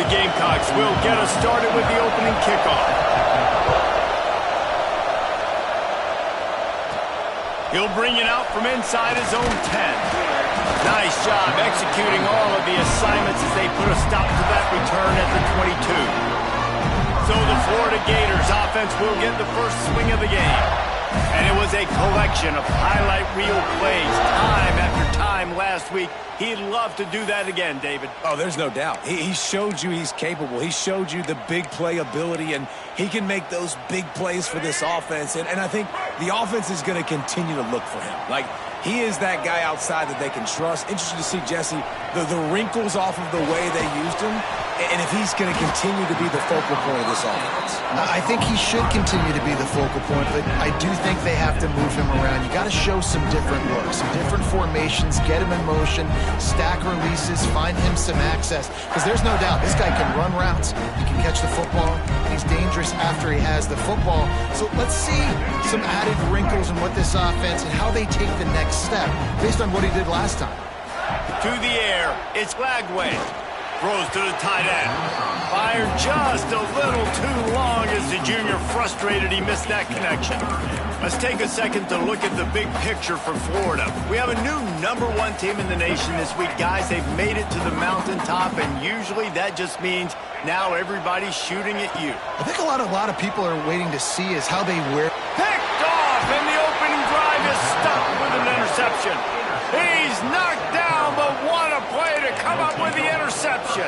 Gamecocks will get us started with the opening kickoff. He'll bring it out from inside his own 10. Nice job executing all of the assignments as they put a stop to that return at the 22. So the Florida Gators offense will get the first swing of the game. And it was a collection of highlight reel plays time after time last week. He'd love to do that again, David. Oh, there's no doubt. He showed you he's capable. He showed you the big play ability, and he can make those big plays for this offense. And I think the offense is going to continue to look for him. Like, he is that guy outside that they can trust. Interesting to see, Jesse, the wrinkles off of the way they used him, and if he's going to continue to be the focal point of this offense. I think he should continue to be the focal point, but I do think they have to move him around. You got to show some different looks, some different formations, get him in motion, stack releases, find him some access. Because there's no doubt this guy can run routes, he can catch the football, he's dangerous after he has the football. So let's see some added wrinkles in what this offense and how they take the next step based on what he did last time. To the air, it's Lagway. Throws to the tight end. Fired just a little too long as the junior frustrated he missed that connection. Let's take a second to look at the big picture for Florida. We have a new #1 team in the nation this week, guys. They've made it to the mountaintop, and usually that just means now everybody's shooting at you. I think a lot of people are waiting to see is how they wear. Picked off, and the opening drive is stopped with an interception. He's knocked down, but what a play to come up with the interception.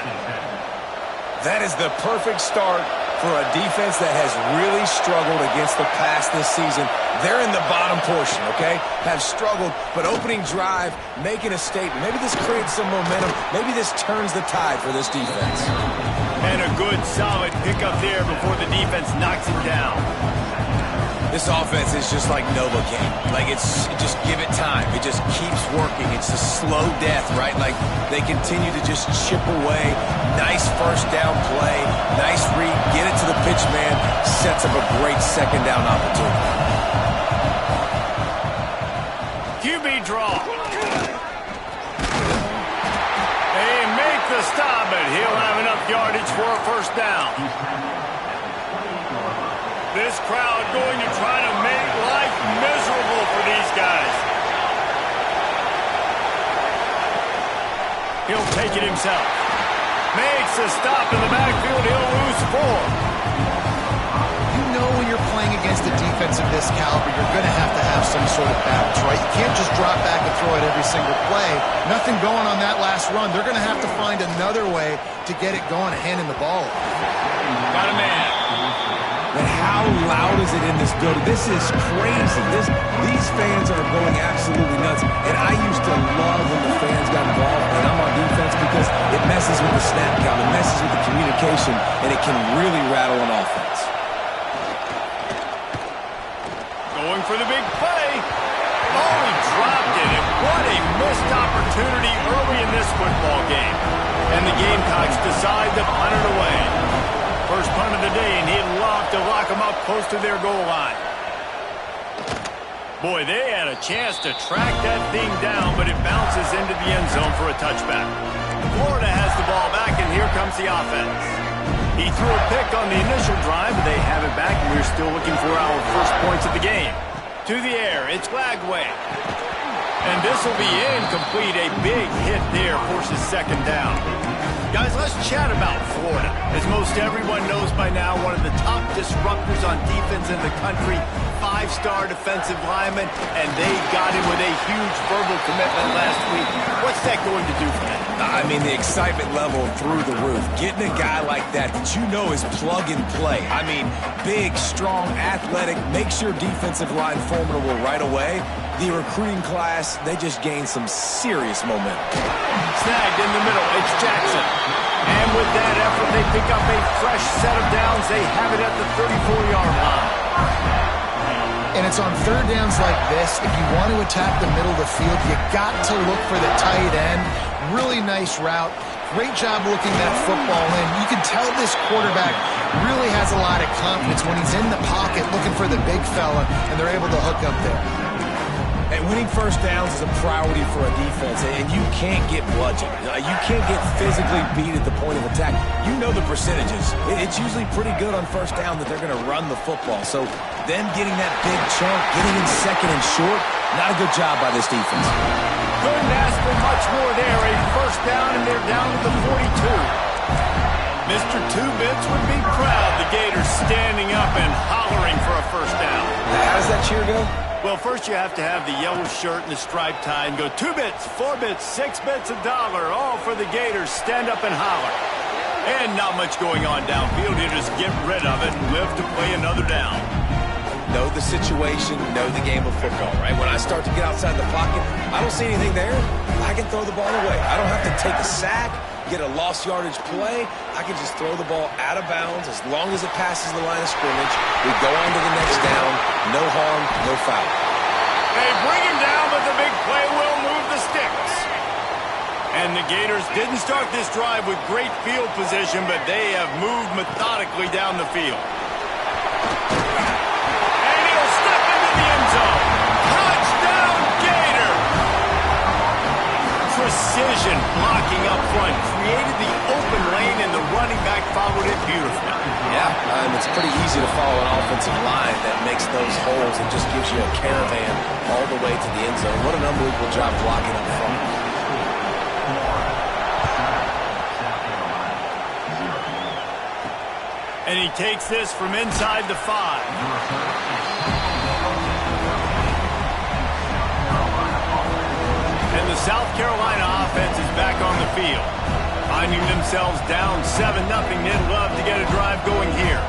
That is the perfect start for a defense that has really struggled against the pass this season. They're in the bottom portion, okay? Have struggled, but opening drive, making a statement. Maybe this creates some momentum. Maybe this turns the tide for this defense. And a good, solid pickup there before the defense knocks him down. This offense is just like Novocaine. Like, just give it time. It just keeps working. It's a slow death, right? Like, they continue to just chip away. Nice first down play. Nice read. Get it to the pitch man. Sets up a great second down opportunity. QB draw. They make the stop, but he'll have enough yardage for a first down. This crowd going to try to make life miserable for these guys. He'll take it himself. Makes a stop in the backfield. He'll lose 4. You know when you're playing against a defense of this caliber, you're going to have some sort of balance, right? You can't just drop back and throw it every single play. Nothing going on that last run. They're going to have to find another way to get it going, handing the ball off. Got a man. But how loud is it in this building? This is crazy. These fans are going absolutely nuts. And I used to love when the fans got involved, and I'm on defense, because it messes with the snap count, it messes with the communication, and it can really rattle an offense. Going for the big play. Oh, he dropped it. And what a missed opportunity early in this football game. And the Gamecocks decide to punt it away. First punt of the day, and he'd love to lock them up close to their goal line. Boy, they had a chance to track that thing down, but it bounces into the end zone for a touchback. Florida has the ball back, and here comes the offense. He threw a pick on the initial drive, but they have it back, and we're still looking for our first points of the game. To the air, it's Lagway. And this will be incomplete. A big hit there forces second down. Guys, let's chat about Florida. As most everyone knows by now, one of the top disruptors on defense in the country, 5-star defensive lineman, and they got him with a huge verbal commitment last week. What's that going to do for them? I mean, the excitement level through the roof. Getting a guy like that you know is plug and play. I mean, big, strong, athletic, makes your defensive line formidable right away. The recruiting class, they just gained some serious momentum. Snagged in the middle, it's Jackson. And with that effort, they pick up a fresh set of downs. They have it at the 34-yard line. And it's on third downs like this, if you want to attack the middle of the field, you got to look for the tight end. Really nice route. Great job looking that football in. You can tell this quarterback really has a lot of confidence when he's in the pocket looking for the big fella, and they're able to hook up there. And winning first downs is a priority for a defense, and you can't get bludgeoned. You can't get physically beat at the point of attack. You know the percentages. It's usually pretty good on first down that they're going to run the football. So them getting that big chunk, getting in second and short, not a good job by this defense. Couldn't ask for much more there. A first down, and they're down to the 42. Mr. Two-Bits would be proud. The Gators standing up and hollering for a first down. How does that cheer go? Well, first you have to have the yellow shirt and the striped tie and go 2 bits, 4 bits, 6 bits, $1, all for the Gators. Stand up and holler. And not much going on downfield. You just get rid of it and live to play another down. Know the situation, know the game of football, right? When I start to get outside the pocket, I don't see anything there. I can throw the ball away. I don't have to take a sack, get a lost yardage play. I can just throw the ball out of bounds as long as it passes the line of scrimmage. We go on to the next down. No harm, no foul. They bring him down, but the big play will move the sticks. And the Gators didn't start this drive with great field position, but they have moved methodically down the field. And he'll step into the end zone. Touchdown, Gator! Precision blocking up front, created the open lane, and the running back followed it beautifully. Yeah, it's pretty easy to follow an offensive line that makes those holes and just gives you a caravan all the way to the end zone. What an unbelievable job blocking up front. And he takes this from inside the 5. And the South Carolina offense is back on the field. Finding themselves down 7-0, they'd love to get a drive going here.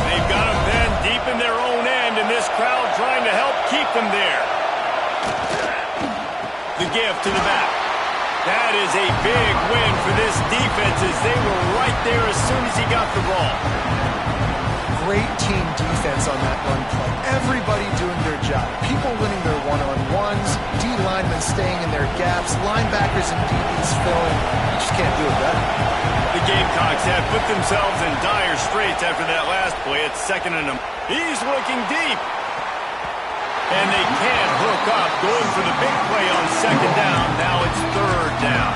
They've got them then deep in their own end, and this crowd trying to help keep them there. The give to the back. That is a big win for this defense as they were right there as soon as he got the ball. Great team defense on that run play. Everybody doing their job. People winning their one-on-ones, D linemen staying in their gaps, linebackers and DBs filling. You just can't do it better. The Gamecocks have put themselves in dire straits after that last play. It's 2nd and 1. He's looking deep. And they can't hook up, going for the big play on 2nd down. Now it's 3rd down.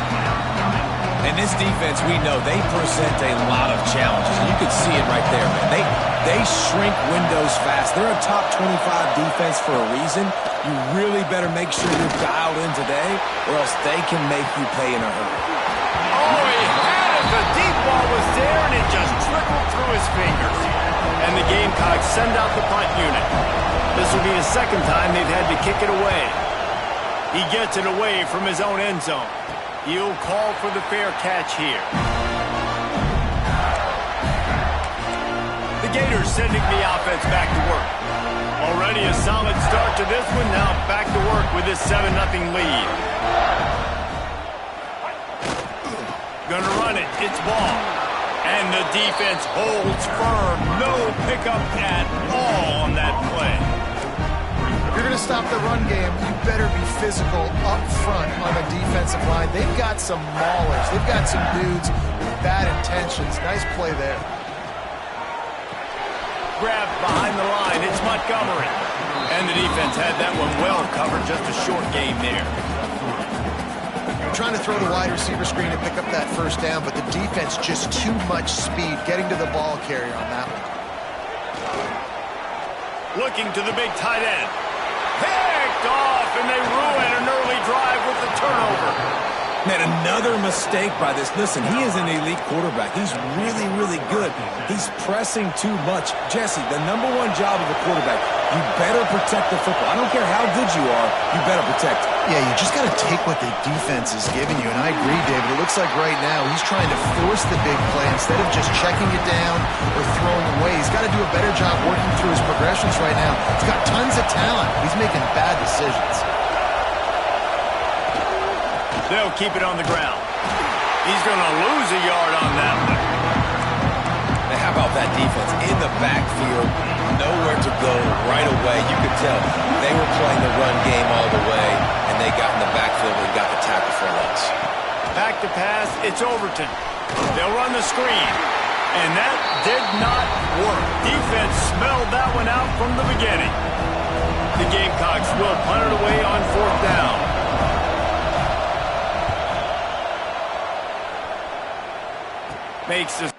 And this defense, we know, they present a lot of challenges. And you can see it right there, man. They shrink windows fast. They're a top 25 defense for a reason. You really better make sure you're dialed in today, or else they can make you pay in a hurry. Oh, he had it. The deep ball was there, and it just trickled through his fingers. And the Gamecocks send out the punt unit. This will be the 2nd time they've had to kick it away. He gets it away from his own end zone. He'll call for the fair catch here. The Gators sending the offense back to work. Already a solid start to this one. Now back to work with this 7-0 lead. Gonna run it. It's ball. And the defense holds firm. No pickup at all on that play. If you're going to stop the run game, you better be physical up front on the defensive line. They've got some maulers. They've got some dudes with bad intentions. Nice play there. Grabbed behind the line. It's Montgomery. And the defense had that one well covered. Just a short game there. Trying to throw the wide receiver screen and pick up that first down, but the defense just too much speed getting to the ball carrier on that one. Looking to the big tight end. Picked off, and they ruin an early drive with the turnover. Man, another mistake by this. Listen, he is an elite quarterback. He's really, really good. He's pressing too much. Jesse, the #1 job of a quarterback, you better protect the football. I don't care how good you are, you better protect it. Yeah, you just got to take what the defense is giving you, and I agree, David. It looks like right now he's trying to force the big play instead of just checking it down or throwing away. He's got to do a better job working through his progressions right now. He's got tons of talent. He's making bad decisions. They'll keep it on the ground. He's going to lose a yard on that one. And how about that defense in the backfield? Nowhere to go right away. You could tell they were playing the run game all the way, and they got in the backfield and got the tackle for loss. Back to pass. It's Overton. They'll run the screen. And that did not work. Defense smelled that one out from the beginning. The Gamecocks will punt it away on 4th down. Makes this.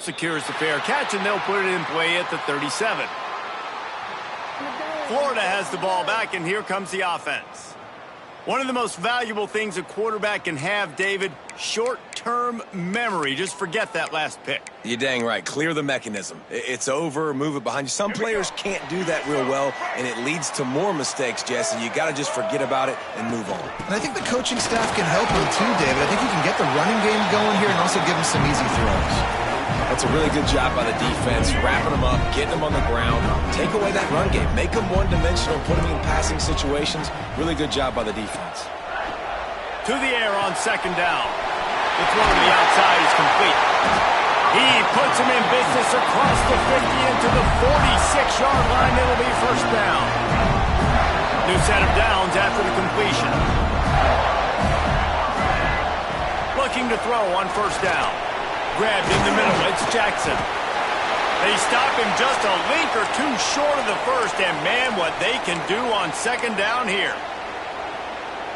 secures the fair catch, and they'll put it in play at the 37. Florida has the ball back, and here comes the offense. One of the most valuable things a quarterback can have, David, short-term memory. Just forget that last pick. You're dang right. Clear the mechanism. It's over, move it behind you. Some players can't do that real well, and it leads to more mistakes, Jesse. You got to just forget about it and move on. And I think the coaching staff can help him too, David. I think he can get the running game going here and also give him some easy throws. That's a really good job by the defense, wrapping them up, getting them on the ground. Take away that run game. Make them one-dimensional, put them in passing situations. Really good job by the defense. To the air on second down. The throw to the outside is complete. He puts him in business across the 50 into the 46-yard line. It'll be first down. New set of downs after the completion. Looking to throw on first down. Grabbed in the middle, it's Jackson. They stop him just a link or two short of the first, and man, what they can do on second down here.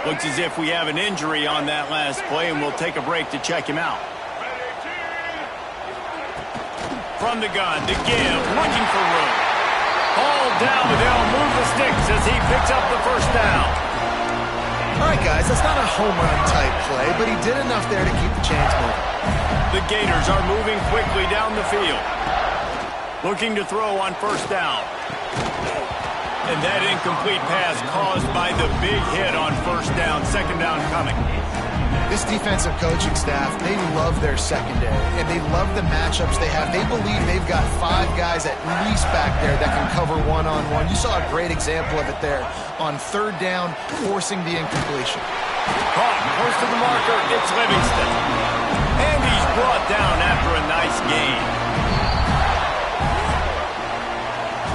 Looks as if we have an injury on that last play, and we'll take a break to check him out. From the gun, to give, looking for room. Hauled down, but they'll move the sticks as he picks up the first down. All right, guys, that's not a home run type play, but he did enough there to keep the chains moving. The Gators are moving quickly down the field. Looking to throw on first down. And that incomplete pass caused by the big hit on first down. Second down coming. This defensive coaching staff, they love their secondary, and they love the matchups they have. They believe they've got 5 guys at least back there that can cover one-on-one. You saw a great example of it there on third down, forcing the incompletion. Caught, close to the marker, it's Livingston. And he's brought down after a nice gain.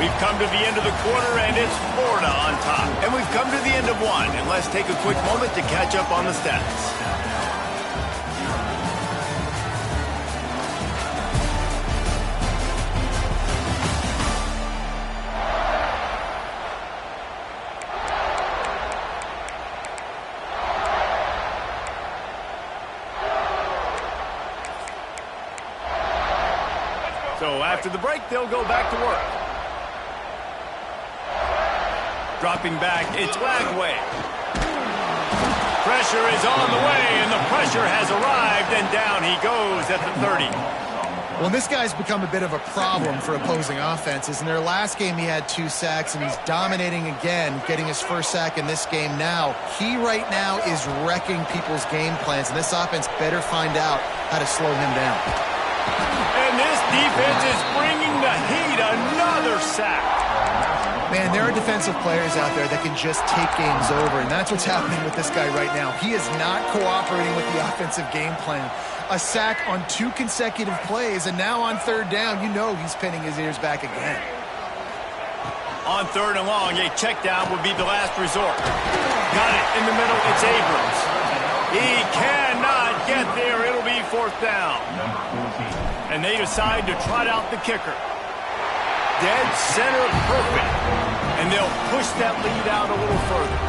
We've come to the end of the quarter, and it's Florida on top. And we've come to the end of one, and let's take a quick moment to catch up on the stats. So after the break, they'll go back to work. Dropping back, it's Lagway. Pressure is on the way, and the pressure has arrived, and down he goes at the 30. Well, this guy's become a bit of a problem for opposing offenses. In their last game, he had 2 sacks, and he's dominating again, getting his first sack in this game now. He right now is wrecking people's game plans, and this offense better find out how to slow him down. And this defense is bringing the heat. Another sack. Man, there are defensive players out there that can just take games over, and that's what's happening with this guy right now. He is not cooperating with the offensive game plan. A sack on 2 consecutive plays, and now on third down, you know he's pinning his ears back again. On third and long, a check down would be the last resort. Got it in the middle, it's Abrams. He cannot get there, it'll be fourth down. And they decide to trot out the kicker. Dead center perfect. And they'll push that lead out a little further.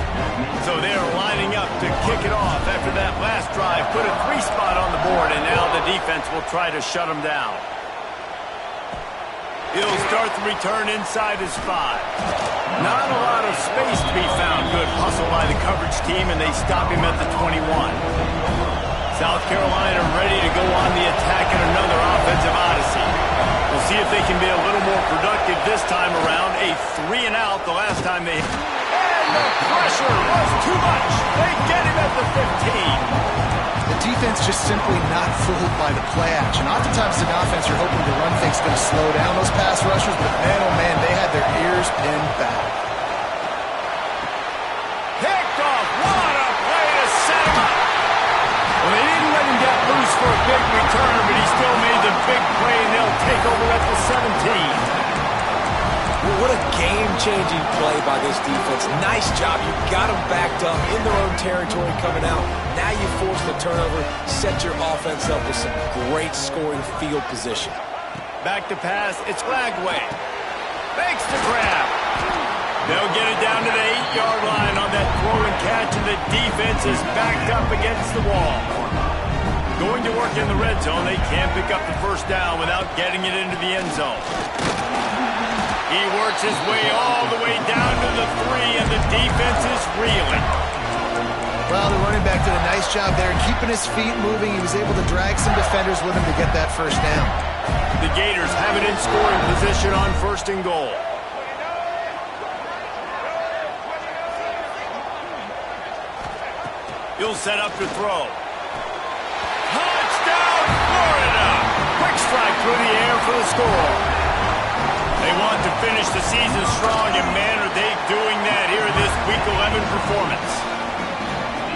So they're lining up to kick it off after that last drive. Put a 3 spot on the board, and now the defense will try to shut them down. He'll start the return inside his 5. Not a lot of space to be found. Good hustle by the coverage team, and they stop him at the 21. South Carolina ready to go on the attack in another offensive odyssey. We'll see if they can be a little more productive this time around. A 3 and out the last time they... And the pressure was too much. They get him at the 15. The defense just simply not fooled by the play action. Oftentimes in offense, you're hoping the run fake's going to slow down those pass rushers, but man, oh man, they had their ears pinned back. Picked off. What a play to set him up. Well, they didn't let him get loose for a big return, but he still made the big play, and they'll take over at the 17. What a game-changing play by this defense. Nice job. You got them backed up in their own territory coming out. Now you force the turnover, set your offense up with some great scoring field position. Back to pass. It's Lagway. Makes the grab. They'll get it down to the 8-yard line on that throw and catch, and the defense is backed up against the wall. Going to work in the red zone. They can't pick up the first down without getting it into the end zone. He works his way all the way down to the 3, and the defense is reeling. Well, the running back did a nice job there keeping his feet moving. He was able to drag some defenders with him to get that first down. The Gators have it in scoring position on 1st and goal. He'll set up to throw. Touchdown, Florida! Quick strike through the air for the score. They want to finish the season strong, and man, are they doing that here in this Week 11 performance.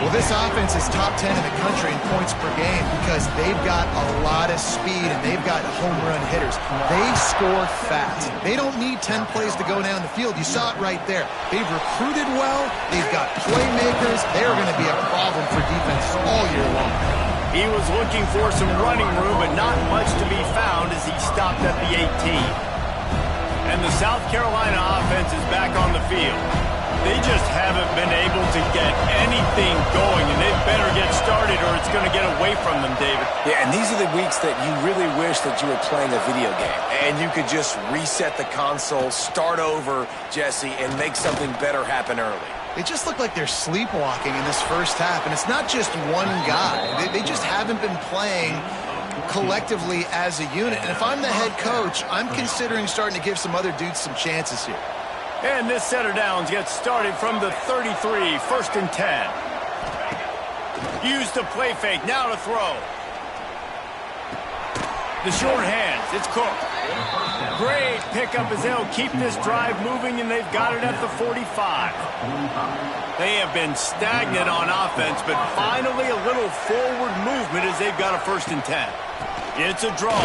Well, this offense is top 10 in the country in points per game because they've got a lot of speed and they've got home run hitters. They score fast. They don't need 10 plays to go down the field. You saw it right there. They've recruited well. They've got playmakers. They're going to be a problem for defense all year long. He was looking for some running room, but not much to be found as he stopped at the 18. And the South Carolina offense is back on the field. They just haven't been able to get anything going, and they better get started or it's going to get away from them, David. Yeah, and these are the weeks that you really wish that you were playing a video game and you could just reset the console, start over, Jesse, and make something better happen early. They just look like they're sleepwalking in this first half, and it's not just one guy. They just haven't been playing collectively as a unit. And if I'm the head coach, I'm considering starting to give some other dudes some chances here. And this set of downs gets started from the 33, 1st and 10. Use the play fake, now to throw. The short hands, it's Cook. Great pickup as they'll keep this drive moving, and they've got it at the 45. They have been stagnant on offense, but finally a little forward movement as they've got a 1st and 10. It's a draw.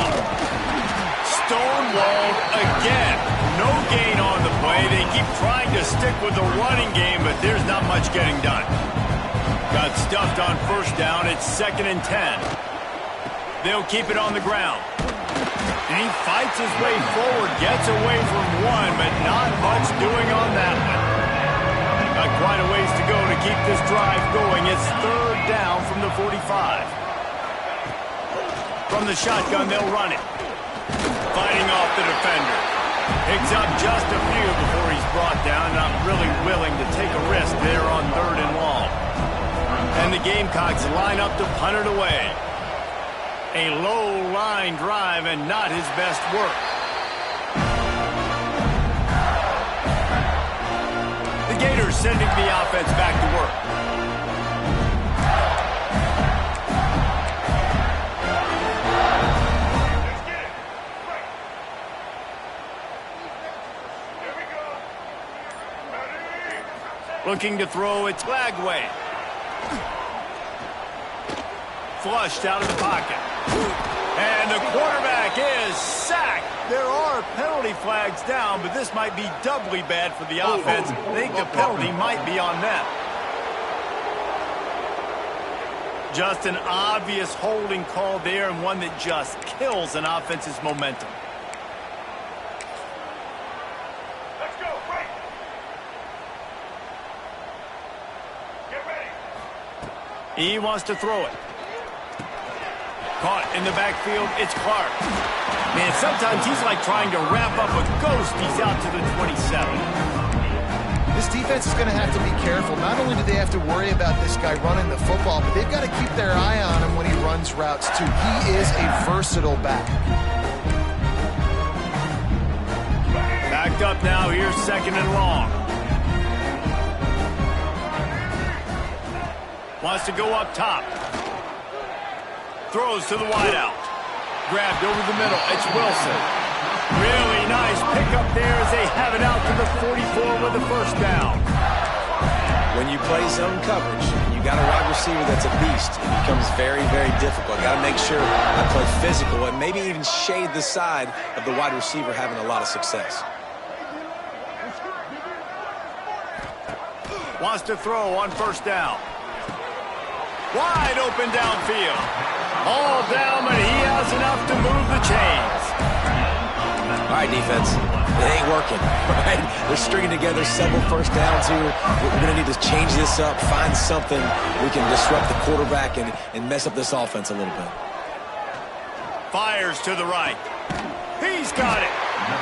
Stonewalled again. No gain on the play. They keep trying to stick with the running game, but there's not much getting done. Got stuffed on 1st down. It's 2nd and 10. They'll keep it on the ground. And he fights his way forward, gets away from one, but not much doing on that one. Got quite a ways to go to keep this drive going. It's 3rd down from the 45. From the shotgun, they'll run it. Fighting off the defender. Picks up just a few before he's brought down. Not really willing to take a risk there on 3rd and long. And the Gamecocks line up to punt it away. A low line drive and not his best work. The Gators sending the offense back to work. Looking to throw, it's Lagway. Flushed out of the pocket. And the quarterback is sacked. There are penalty flags down, but this might be doubly bad for the offense. I think the penalty might be on them. Just an obvious holding call there, and one that just kills an offense's momentum. He wants to throw it. Caught in the backfield, it's Clark. Man, sometimes he's like trying to wrap up a ghost. He's out to the 27. This defense is going to have to be careful. Not only do they have to worry about this guy running the football, but they've got to keep their eye on him when he runs routes, too. He is a versatile back. Backed up now, here's 2nd and long. Wants to go up top. Throws to the wideout. Grabbed over the middle. It's Wilson. Really nice pickup there as they have it out to the 44 with the 1st down. When you play zone coverage, you got a wide receiver that's a beast. It becomes very, very difficult. Got to make sure I play physical and maybe even shade the side of the wide receiver having a lot of success. Wants to throw on 1st down. Wide open downfield. All down, but he has enough to move the chains. All right, defense. It ain't working, right? They're stringing together several first downs here. We're going to need to change this up, find something we can disrupt the quarterback and mess up this offense a little bit. Fires to the right. He's got it.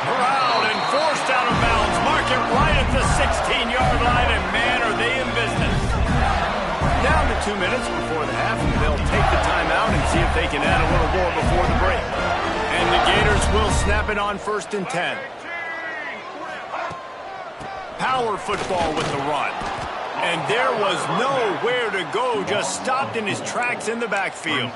Corralled and forced out of bounds. Mark it right at the 16-yard line, and man, are they in business. Down to 2 minutes before the half, and they'll take the timeout and see if they can add a little more before the break. And the Gators will snap it on 1st and 10. Power football with the run. And there was nowhere to go, just stopped in his tracks in the backfield.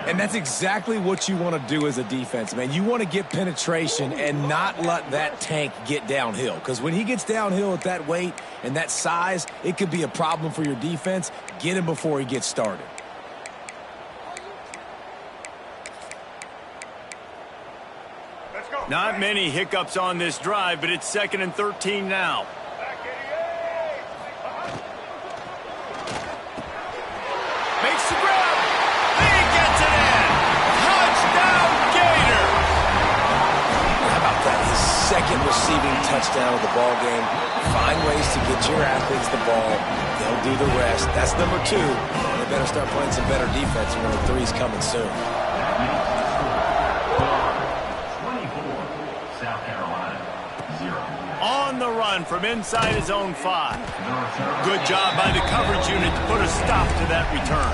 And that's exactly what you want to do as a defense, man. You want to get penetration and not let that tank get downhill. Because when he gets downhill at that weight and that size, it could be a problem for your defense. Get him before he gets started. Not many hiccups on this drive, but it's 2nd and 13 now. Makes the grab. He gets it in. Touchdown, Gators. How about that? His 2nd receiving touchdown of the ball game. Find ways to get your athletes the ball. They'll do the rest. That's number 2. They better start playing some better defense when the 3's coming soon. On the run from inside his own 5. Good job by the coverage unit to put a stop to that return.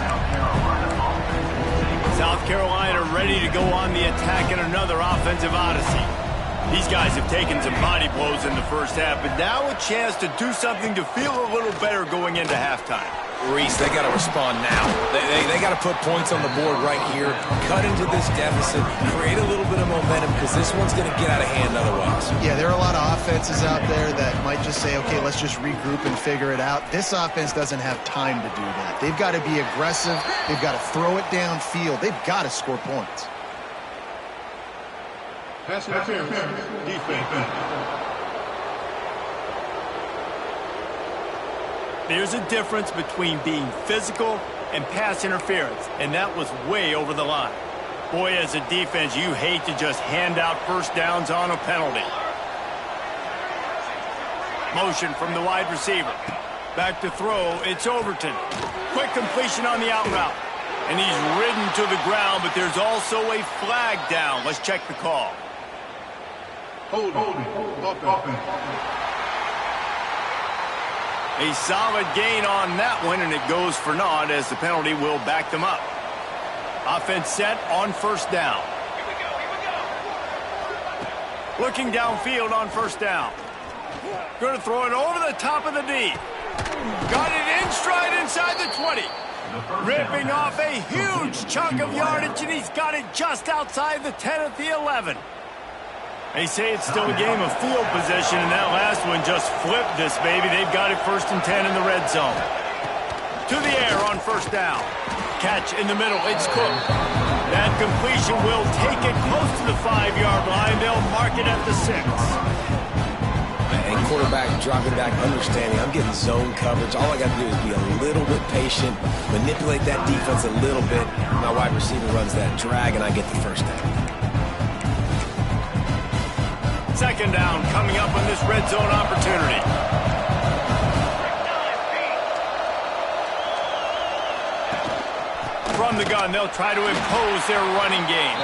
South Carolina ready to go on the attack in another offensive odyssey. These guys have taken some body blows in the first half, but now a chance to do something to feel a little better going into halftime. Reese, they got to respond now. They got to put points on the board right here, cut into this deficit, create a little bit of momentum because this one's going to get out of hand otherwise. Yeah, there are a lot of offenses out there that might just say, okay, let's just regroup and figure it out. This offense doesn't have time to do that. They've got to be aggressive. They've got to throw it downfield. They've got to score points. Pass interference. Defense. There's a difference between being physical and pass interference, and that was way over the line. Boy, as a defense, you hate to just hand out first downs on a penalty. Motion from the wide receiver. Back to throw, it's Overton. Quick completion on the out route. And he's ridden to the ground, but there's also a flag down. Let's check the call. Holding. A solid gain on that one, and it goes for naught as the penalty will back them up. Offense set on 1st down. Looking downfield on 1st down. Going to throw it over the top of the D. Got it in stride inside the 20. Ripping off a huge chunk of yardage, and he's got it just outside the 10 at the 11. They say it's still a game of field possession, and that last one just flipped this baby. They've got it 1st and 10 in the red zone. To the air on 1st down. Catch in the middle. It's Cook. That completion will take it close to the 5-yard line. They'll mark it at the 6. And quarterback dropping back, understanding I'm getting zone coverage. All I got to do is be a little bit patient, manipulate that defense a little bit. My wide receiver runs that drag, and I get the 1st down. 2nd down coming up on this red zone opportunity. From the gun, they'll try to impose their running game.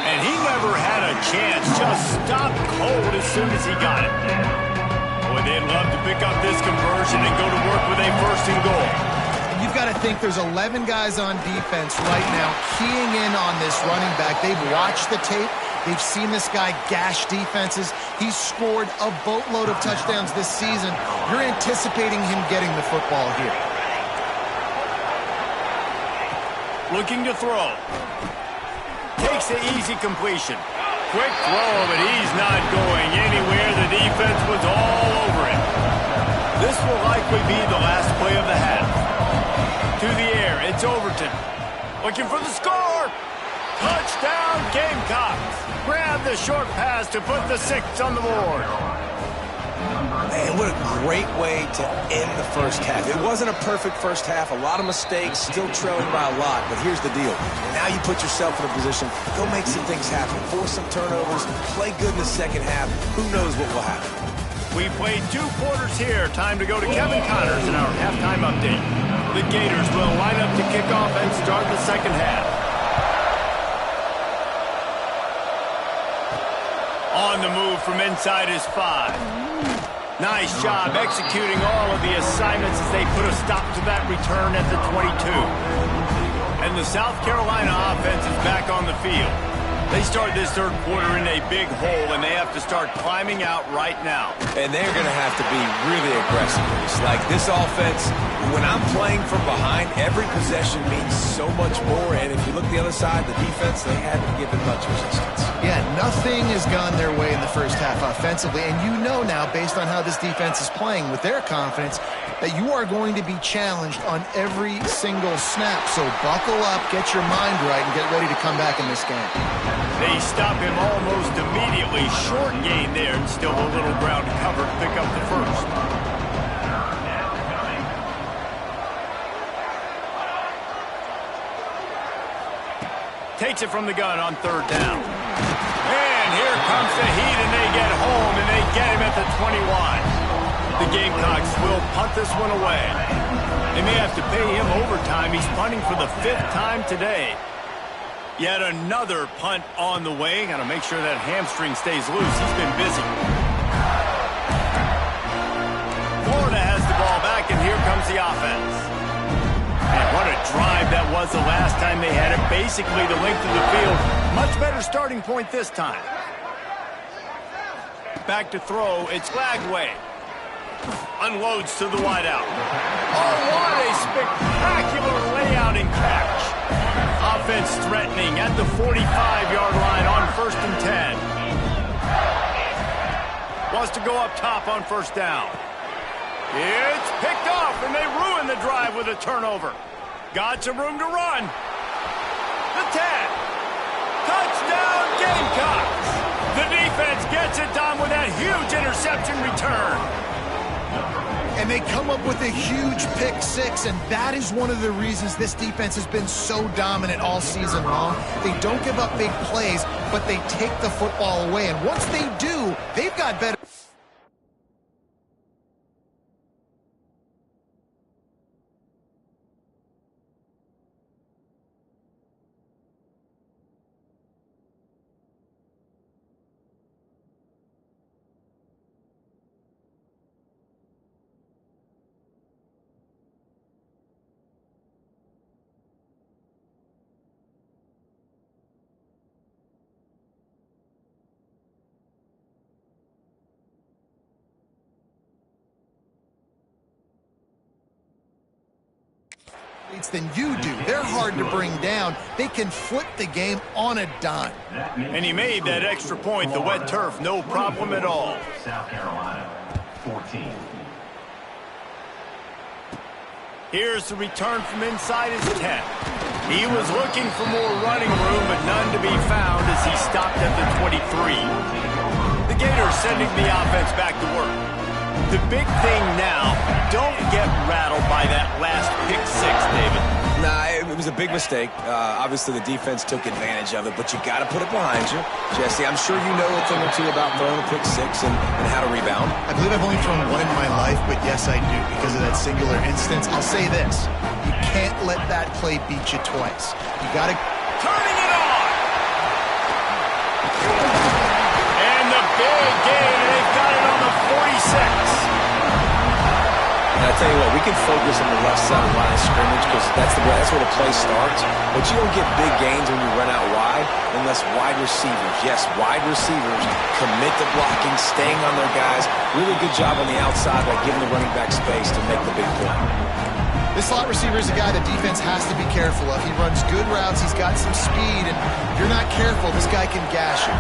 And he never had a chance, just stopped cold as soon as he got it. Boy, they'd love to pick up this conversion and go to work with a 1st and goal. You've got to think there's 11 guys on defense right now keying in on this running back. They've watched the tape. They've seen this guy gash defenses. He's scored a boatload of touchdowns this season. You're anticipating him getting the football here. Looking to throw. Takes the easy completion. Quick throw, but he's not going anywhere. The defense was all over it. This will likely be the last play of the half. To the air, it's Overton. Looking for the score. Touchdown, Gamecocks. Grab the short pass to put the 6 on the board. Man, what a great way to end the first half. It wasn't a perfect first half, a lot of mistakes, still trailing by a lot, but here's the deal. Now you put yourself in a position, go make some things happen, force some turnovers, play good in the second half. Who knows what will happen? We played 2 quarters here. Time to go to Kevin Connors in our halftime update. The Gators will line up to kick off and start the second half. On the move from inside is 5. Nice job executing all of the assignments as they put a stop to that return at the 22. And the South Carolina offense is back on the field. They start this third quarter in a big hole, and they have to start climbing out right now. And they're going to have to be really aggressive. It's like this offense, when I'm playing from behind, every possession means so much more. And if you look the other side, the defense, they haven't given much resistance. Yeah, nothing has gone their way in the first half offensively. And you know now, based on how this defense is playing with their confidence, that you are going to be challenged on every single snap. So buckle up, get your mind right, and get ready to come back in this game. They stop him almost immediately. Short gain there, and still a little ground to cover to pick up the first. Takes it from the gun on third down. And here comes the heat, and they get home, and they get him at the 21. The Gamecocks will punt this one away. They may have to pay him overtime. He's punting for the 5th time today. Yet another punt on the way. Got to make sure that hamstring stays loose. He's been busy. Florida has the ball back, and here comes the offense. And what a drive that was the last time they had it. Basically the length of the field. Much better starting point this time. Back to throw. It's Lagway. Unloads to the wideout. Oh, what a spectacular layout and catch. Offense threatening at the 45-yard line on 1st and 10. Wants to go up top on first down. It's picked off, and they ruin the drive with a turnover. Got some room to run. The 10. Touchdown, Gamecocks. The defense gets it done with that huge interception return. And they come up with a huge pick 6, and that is one of the reasons this defense has been so dominant all season long. They don't give up big plays, but they take the football away. And once they do, they've got better. Than you do. They're hard to bring down. They can flip the game on a dime. And he made that extra point. The wet turf, no problem at all. South Carolina, 14. Here's the return from inside his 10. He was looking for more running room, but none to be found as he stopped at the 23. The Gators sending the offense back to work. The big thing now, don't get rattled by that last pick 6, David. Nah, it was a big mistake. Obviously, the defense took advantage of it, but you got to put it behind you. Jesse, I'm sure you know a thing or two about throwing a pick 6 and how to rebound. I believe I've only thrown one in my life, but yes, I do because of that singular instance. I'll say this. You can't let that play beat you twice. You got to... Turning it on! And the big game, they've got it on the 46. And I tell you what, we can focus on the left side of the line of scrimmage because that's where the play starts. But you don't get big gains when you run out wide unless wide receivers, yes, wide receivers commit to blocking, staying on their guys. Really good job on the outside by giving the running back space to make the big play. This slot receiver is a guy the defense has to be careful of. He runs good routes, he's got some speed, and if you're not careful, this guy can gash you.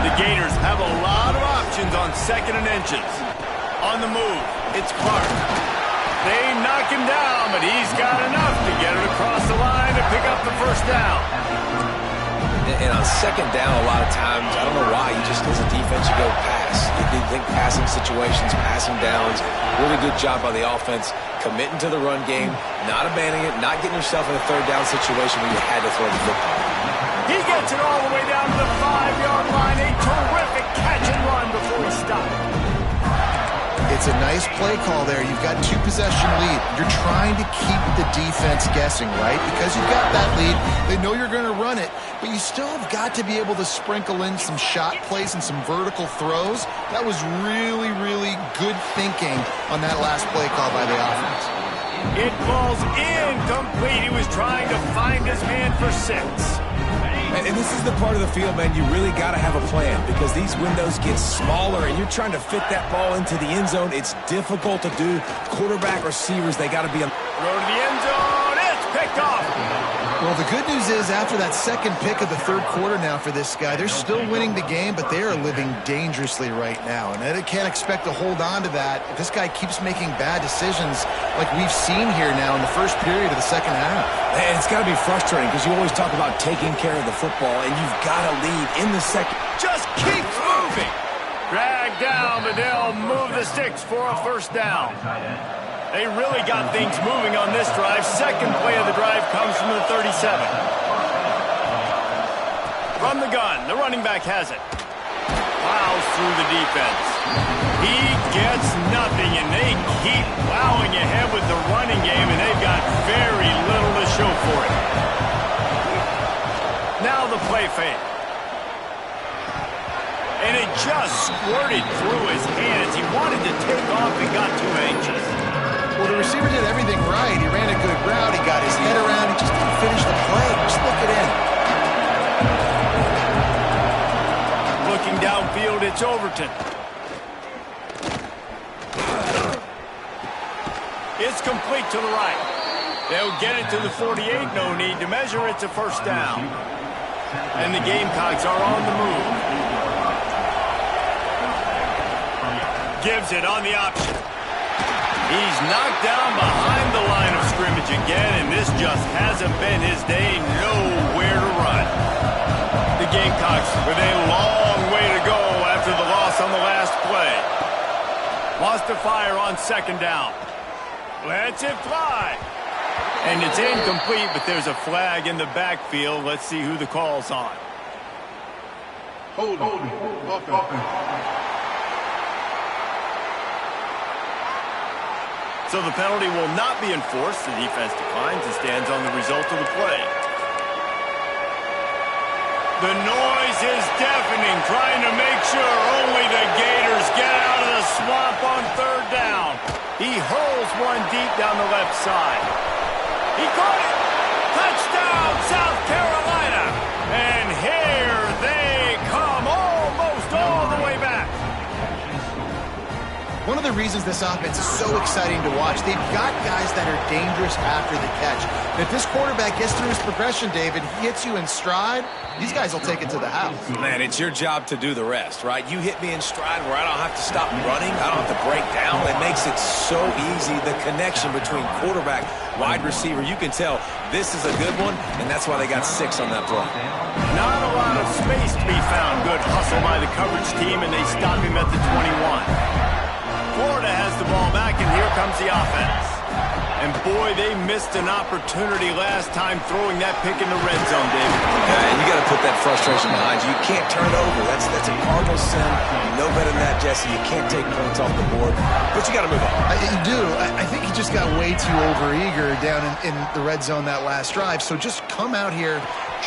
The Gators have a lot of options on 2nd and inches. On the move, it's Clark. They knock him down, but he's got enough to get it across the line to pick up the first down. And on second down, a lot of times, I don't know why, you just, as a defense, you go pass. You think passing situations, passing downs, really good job by the offense, committing to the run game, not abandoning it, not getting yourself in a third down situation where you had to throw the football. He gets it all the way down to the 5-yard line. A terrific catch and run before he stopped. It's a nice play call there. You've got 2-possession lead. You're trying to keep the defense guessing, right? Because you've got that lead. They know you're going to run it, but you still have got to be able to sprinkle in some shot plays and some vertical throws. That was really, really good thinking on that last play call by the offense. It falls incomplete. He was trying to find his man for 6. And this is the part of the field, man, you really got to have a plan because these windows get smaller and you're trying to fit that ball into the end zone. It's difficult to do. Quarterback receivers, they got to be on. Throw to the end zone. It's picked off. Well, the good news is after that second pick of the third quarter now for this guy, they're still winning the game, but they are living dangerously right now. And they can't expect to hold on to that if this guy keeps making bad decisions like we've seen here now in the first period of the second half. And it's got to be frustrating because you always talk about taking care of the football, and you've got to lead in the second. Just keeps moving. Dragged down, but they'll move the sticks for a first down. They really got things moving on this drive. Second play of the drive comes from the 37. From the gun, the running back has it. Plows through the defense. He gets nothing, and they keep plowing ahead with the running game, and they've got very little to show for it. Now the play fake. And it just squirted through his hands. He wanted to take off and got too anxious. Well, the receiver did everything right. He ran a good route. He got his head around. He just didn't finish the play. Just look it in. Looking downfield, it's Overton. It's complete to the right. They'll get it to the 48. No need to measure. It's a first down. And the Gamecocks are on the move. Gives it on the option. He's knocked down behind the line of scrimmage again, and this just hasn't been his day. Nowhere to run. The Gamecocks with a long way to go after the loss on the last play. Wants to fire on second down. Lets it fly. And it's incomplete, but there's a flag in the backfield. Let's see who the call's on. Hold on. So the penalty will not be enforced. The defense declines and stands on the result of the play. The noise is deafening, trying to make sure only the Gators get out of the swamp on third down. He hurls one deep down the left side. He caught it! Touchdown, South Carolina! And here they come, almost all the way back. One of the reasons this offense is so exciting to watch, they've got guys that are dangerous after the catch. And if this quarterback gets through his progression, David, he hits you in stride, these guys will take it to the house. Man, it's your job to do the rest, right? You hit me in stride where I don't have to stop running. I don't have to break down. It makes it so easy, the connection between quarterback, wide receiver. You can tell this is a good one, and that's why they got 6 on that play. Not a lot of space to be found. Good hustle by the coverage team, and they stop him at the 21. Florida has the ball back, and here comes the offense. And boy, they missed an opportunity last time throwing that pick in the red zone, David. And you got to put that frustration behind you. You can't turn it over. That's a cardinal sin. You know better than that, Jesse. You can't take points off the board. But you got to move on. You do. I think he just got way too overeager down in the red zone that last drive. So just come out here,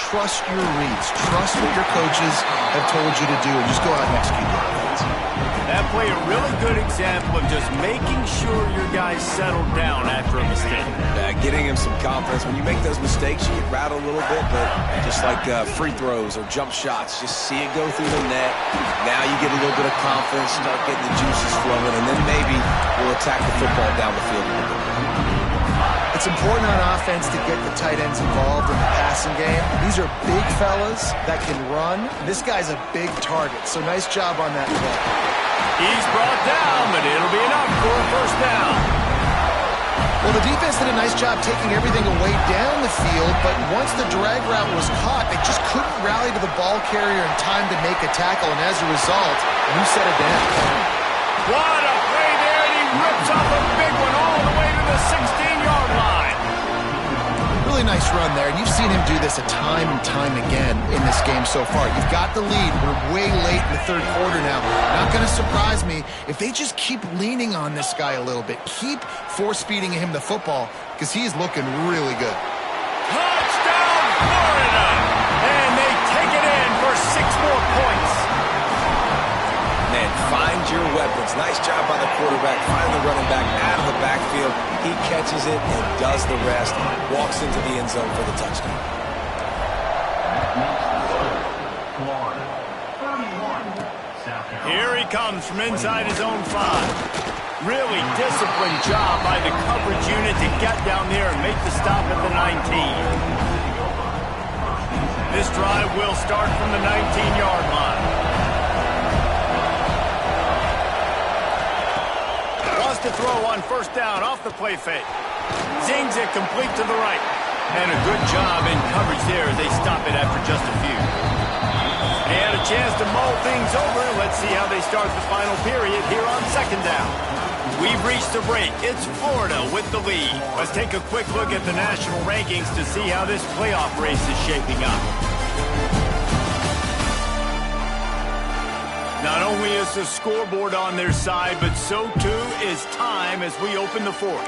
trust your reads. Trust what your coaches have told you to do, and just go out and execute the offense. That play, a really good example of just making sure your guys settle down after a mistake. Getting him some confidence. When you make those mistakes, you get rattled a little bit, but just like free throws or jump shots, just see it go through the net. Now you get a little bit of confidence, start getting the juices flowing, and then maybe we'll attack the football down the field a little bit. It's important on offense to get the tight ends involved in the passing game. These are big fellas that can run. This guy's a big target, so nice job on that play. He's brought down, but it'll be enough for a first down. Well, the defense did a nice job taking everything away down the field, but once the drag route was caught, they just couldn't rally to the ball carrier in time to make a tackle, and as a result, you set it down. What a play there, and he rips off a big one all the way to the 16-yard line. Really nice run there, and you've seen him do this a time and time again in this game so far. You've got the lead. We're way late in the third quarter now. Not going to surprise me if they just keep leaning on this guy a little bit. Keep force-feeding him the football because he's looking really good. Touchdown, Florida! And they take it in for 6 more points. Man, find your weapons. Nice job by the quarterback. Find the running back out of the backfield. He catches it and does the rest. Walks into the end zone for the touchdown. Here he comes from inside his own 5. Really disciplined job by the coverage unit to get down there and make the stop at the 19. This drive will start from the 19-yard line. Wants to throw on first down off the play fake. Zings it complete to the right. And a good job in coverage there as they stop it after just a few. They had a chance to mull things over. Let's see how they start the final period here on second down. We've reached the break. It's Florida with the lead. Let's take a quick look at the national rankings to see how this playoff race is shaping up. Not only is the scoreboard on their side, but so too is time as we open the fourth.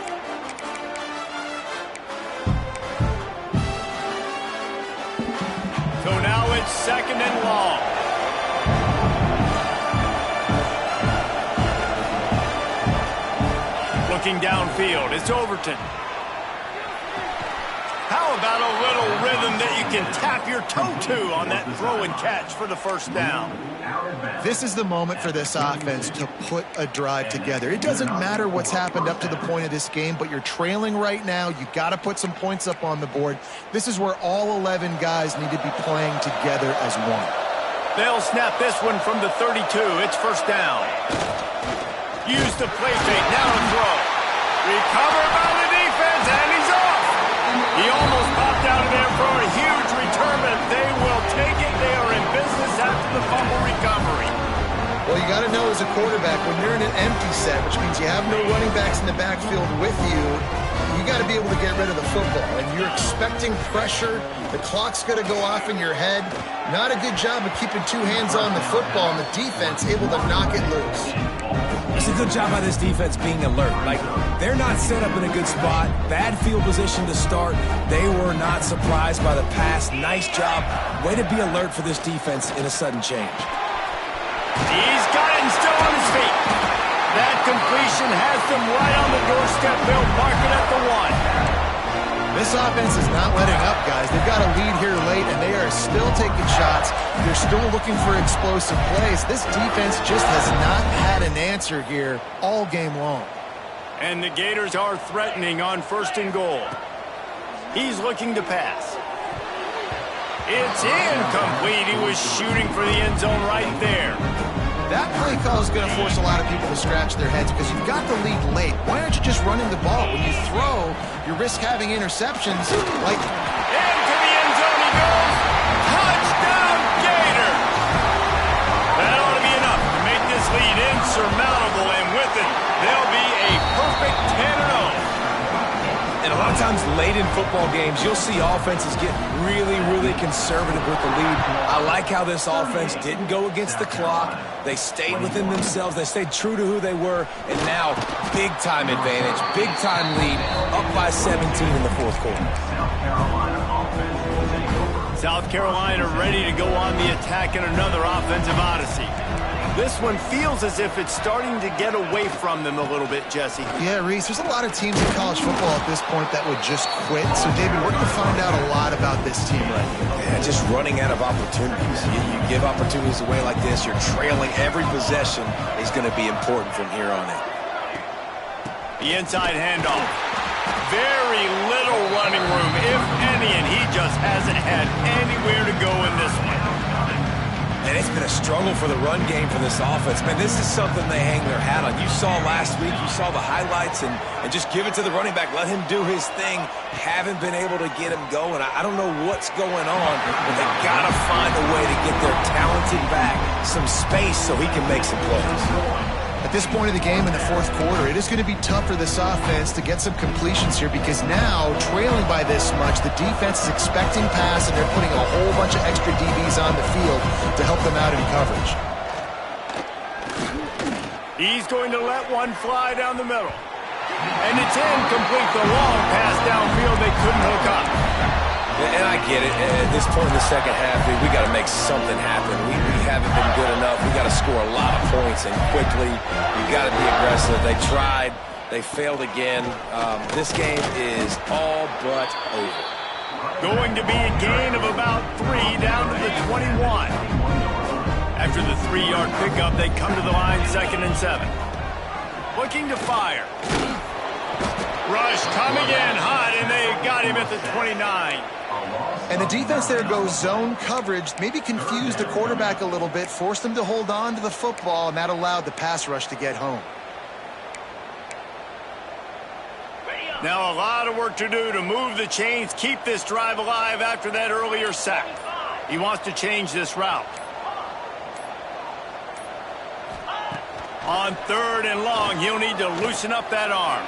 So now it's second and long. Looking downfield, it's Overton. How about a little rhythm that you can tap your toe to on that throw and catch for the first down? This is the moment for this offense to put a drive together. It doesn't matter what's happened up to the point of this game, but you're trailing right now. You got to put some points up on the board. This is where all 11 guys need to be playing together as one. They'll snap this one from the 32. It's first down. Use the play fake, now to throw. Recovered by the defense, and he's off. He almost popped out of there for a huge return, but they will take it. They are in business after the fumble recovery. Well, you got to know as a quarterback, when you're in an empty set, which means you have no running backs in the backfield with you, you got to be able to get rid of the football. And you're expecting pressure. The clock's going to go off in your head. Not a good job of keeping 2 hands on the football, and the defense able to knock it loose. It's a good job by this defense being alert. Like, they're not set up in a good spot. Bad field position to start. They were not surprised by the pass. Nice job. Way to be alert for this defense in a sudden change. He's got it and still on his feet. That completion has them right on the doorstep. They'll park it at the 1. This offense is not letting up, guys. They've got a lead here late, and they are still taking shots. They're still looking for explosive plays. This defense just has not had an answer here all game long. And the Gators are threatening on first and goal. He's looking to pass. It's incomplete. He was shooting for the end zone right there. That play call is going to force a lot of people to scratch their heads because you've got the lead late. Why aren't you just running the ball? When you throw, you risk having interceptions like... Into the end zone he goes. Touchdown, Gator! That ought to be enough to make this lead insurmountable, and with it, they'll be a perfect 10-0. And a lot of times late in football games, you'll see offenses get really, really conservative with the lead. I like how this offense didn't go against the clock. They stayed within themselves. They stayed true to who they were. And now, big-time advantage, big-time lead, up by 17 in the fourth quarter. South Carolina ready to go on the attack in another offensive odyssey. This one feels as if it's starting to get away from them a little bit, Jesse. Yeah, Reese, there's a lot of teams in college football at this point that would just quit. So, David, we're going to find out a lot about this team right here. Yeah, just running out of opportunities. You give opportunities away like this, you're trailing every possession is going to be important from here on in. The inside handoff. Very little running room, if any, and he just hasn't had anywhere to go in this one. And if it's been a struggle for the run game for this offense. Man, this is something they hang their hat on. You saw last week, you saw the highlights, and just give it to the running back. Let him do his thing. Haven't been able to get him going. I don't know what's going on, but they got to find a way to get their talented back some space so he can make some plays. At this point of the game in the fourth quarter, it is going to be tough for this offense to get some completions here because now, trailing by this much, the defense is expecting pass and they're putting a whole bunch of extra DBs on the field to help them out in coverage. He's going to let one fly down the middle. And it's incomplete. The long pass downfield they couldn't hook up. And I get it. At this point in the second half, we got to make something happen. We haven't been good enough. We got to score a lot of points and quickly. We got to be aggressive. They tried. They failed again. This game is all but over. Going to be a gain of about 3 down to the 21. After the 3-yard pickup, they come to the line 2nd and 7. Looking to fire. Rush coming in hot, and they got him at the 29. And the defense there goes zone coverage, maybe confused the quarterback a little bit, forced him to hold on to the football, and that allowed the pass rush to get home. Now a lot of work to do to move the chains, keep this drive alive after that earlier sack. He wants to change this route. On 3rd and long, he'll need to loosen up that arm.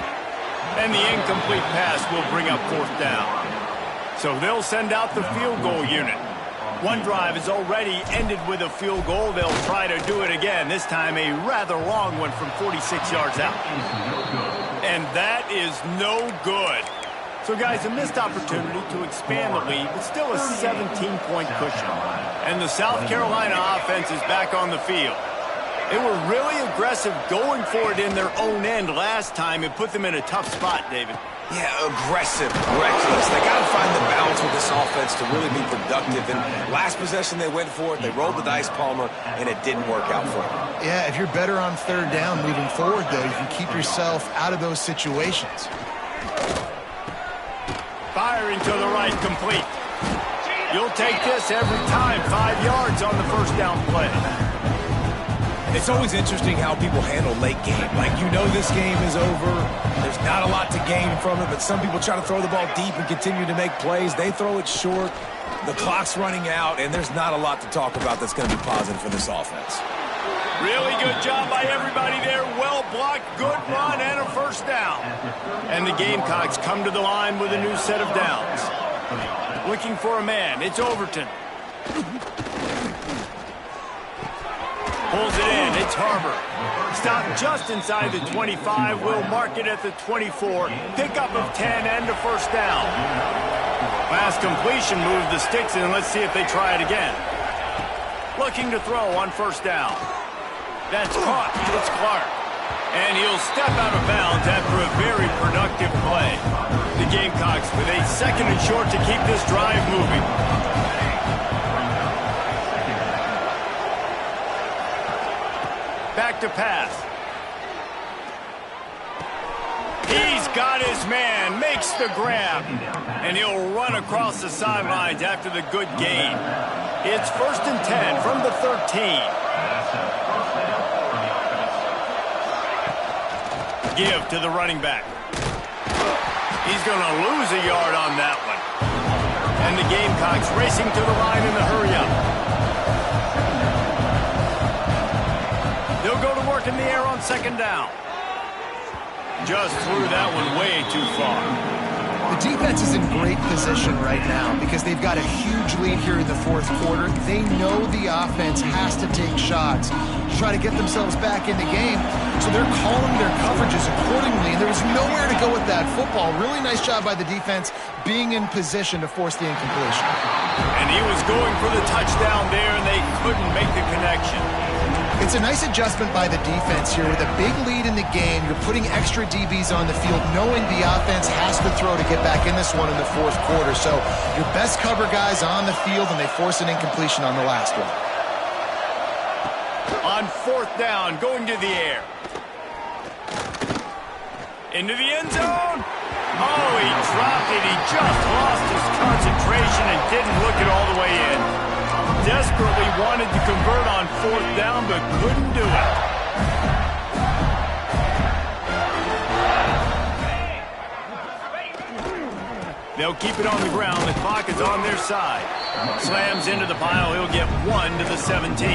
And the incomplete pass will bring up 4th down. So they'll send out the field goal unit. One drive is already ended with a field goal. They'll try to do it again, this time a rather long one from 46 yards out. And that is no good. So, guys, a missed opportunity to expand the lead, but still a 17-point cushion. And the South Carolina offense is back on the field. They were really aggressive going for it in their own end last time. It put them in a tough spot, David. Yeah, aggressive, reckless. They got to find the balance with this offense to really be productive. And last possession, they went for it. They rolled the dice, Palmer, and it didn't work out for them. Yeah, if you're better on 3rd down moving forward, though, you can keep yourself out of those situations. Firing to the right, complete. You'll take this every time. 5 yards on the 1st down play. It's always interesting how people handle late game. Like, you know this game is over. There's not a lot to gain from it, but some people try to throw the ball deep and continue to make plays. They throw it short. The clock's running out, and there's not a lot to talk about that's going to be positive for this offense. Really good job by everybody there. Well blocked, good run, and a 1st down. And the Gamecocks come to the line with a new set of downs. Looking for a man. It's Overton. Pulls it in. It's Harbor. Stopped just inside the 25. Will mark it at the 24. Pickup of 10 and a 1st down. Last completion moves the sticks in. Let's see if they try it again. Looking to throw on 1st down. That's caught. It's Clark. And he'll step out of bounds after a very productive play. The Gamecocks with a 2nd and short to keep this drive moving. Back to pass. He's got his man, makes the grab, and he'll run across the sidelines after the good gain. It's 1st and 10 from the 13. Give to the running back. He's going to lose a yard on that one. And the Gamecocks racing to the line in the hurry-up. They'll go to work in the air on 2nd down. Just threw that one way too far. The defense is in great position right now because they've got a huge lead here in the 4th quarter. They know the offense has to take shots to try to get themselves back in the game. So they're calling their coverages accordingly. And there was nowhere to go with that football. Really nice job by the defense being in position to force the incompletion. And he was going for the touchdown there, and they couldn't make the connection. It's a nice adjustment by the defense here. With a big lead in the game, you're putting extra DBs on the field, knowing the offense has to throw to get back in this one in the 4th quarter. So your best cover guys on the field, and they force an incompletion on the last one. On 4th down, going to the air. Into the end zone. Oh, he dropped it. He just lost his concentration and didn't look it all the way in. desperately wanted to convert on 4th down, but couldn't do it. They'll keep it on the ground. The clock is on their side. Slams into the pile. He'll get 1 to the 17.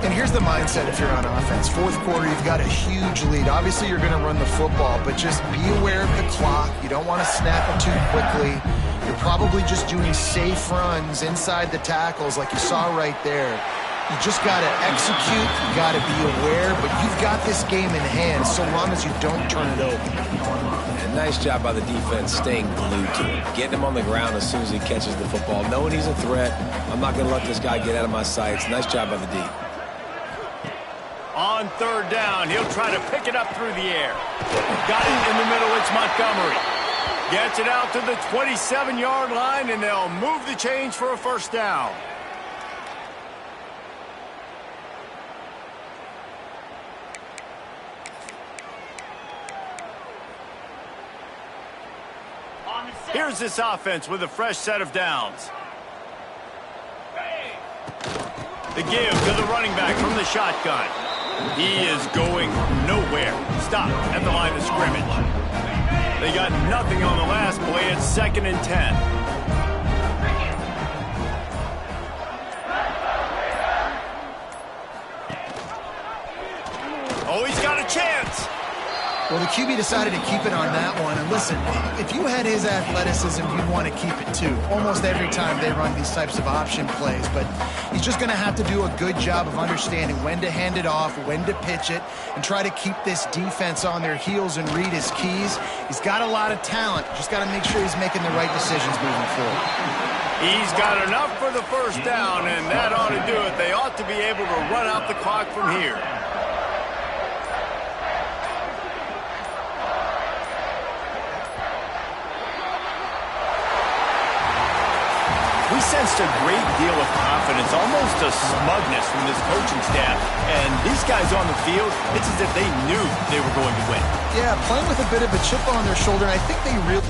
And here's the mindset if you're on offense. 4th quarter, you've got a huge lead. Obviously, you're going to run the football, but just be aware of the clock. You don't want to snap it too quickly. You're probably just doing safe runs inside the tackles like you saw right there. You just got to execute. You got to be aware, but you've got this game in hand so long as you don't turn it over. And nice job by the defense staying glued to it, getting him on the ground as soon as he catches the football, knowing he's a threat. I'm not going to let this guy get out of my sights. Nice job by the D. On 3rd down, he'll try to pick it up through the air. Got it in the middle. It's Montgomery. Gets it out to the 27-yard line, and they'll move the chains for a 1st down. Here's this offense with a fresh set of downs. The give to the running back from the shotgun. He is going nowhere. Stop at the line of scrimmage. They got nothing on the last play. It's 2nd and 10. Oh, he's got a chance. Well, the QB decided to keep it on that one. And listen, if you had his athleticism, you'd want to keep it too. Almost every time they run these types of option plays. But he's just going to have to do a good job of understanding when to hand it off, when to pitch it, and try to keep this defense on their heels and read his keys. He's got a lot of talent. Just got to make sure he's making the right decisions moving forward. He's got enough for the 1st down, and that ought to do it. They ought to be able to run out the clock from here. We sensed a great deal of confidence, almost a smugness from this coaching staff. And these guys on the field, it's as if they knew they were going to win. Yeah, playing with a bit of a chip on their shoulder, and I think they really...